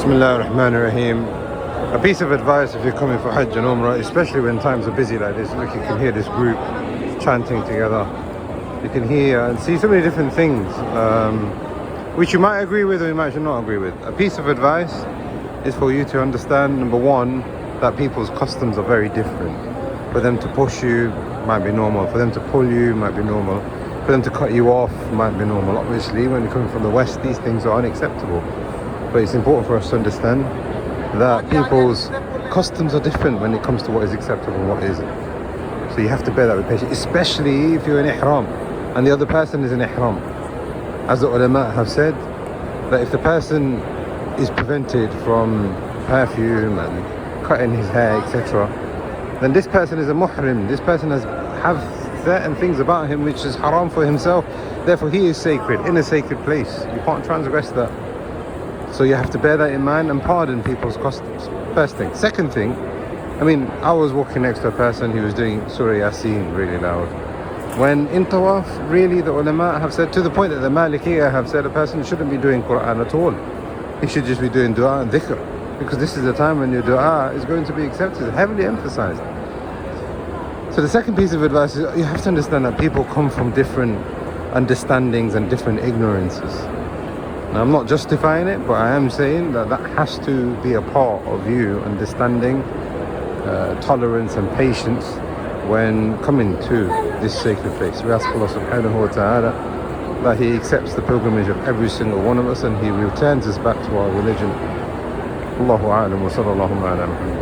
Bismillah ar-Rahman ar-Rahim. A piece of advice if you're coming for Hajj and Umrah, especially when times are busy like this. Look, you can hear this group chanting together. You can hear and see so many different things, which you might agree with or you might not agree with. A piece of advice is for you to understand, number one, that people's customs are very different. For them to push you might be normal. For them to pull you might be normal. For them to cut you off might be normal. Obviously, when you're coming from the West, these things are unacceptable. But it's important for us to understand that people's customs are different when it comes to what is acceptable and what isn't. So you have to bear that with patience, especially if you're in ihram and the other person is in ihram. As the ulama have said, that if the person is prevented from perfume and cutting his hair, etc., then this person is a muhrim. This person have certain things about him which is haram for himself. Therefore he is sacred, in a sacred place. You can't transgress that. So you have to bear that in mind and pardon people's customs. First thing. Second thing, I was walking next to a person who was doing Surah Yasin really loud. When in Tawaf, really the ulama have said, to the point that the Malikiyah have said, a person shouldn't be doing Quran at all. He should just be doing dua and dhikr. Because this is the time when your dua is going to be accepted, heavily emphasized. So the second piece of advice is you have to understand that people come from different understandings and different ignorances. Now, I'm not justifying it, but I am saying that that has to be a part of you understanding tolerance and patience when coming to this sacred place. We ask Allah subhanahu wa ta'ala that He accepts the pilgrimage of every single one of us and He returns us back to our religion. Allahu a'lam wa sallallahu ala Muhammad.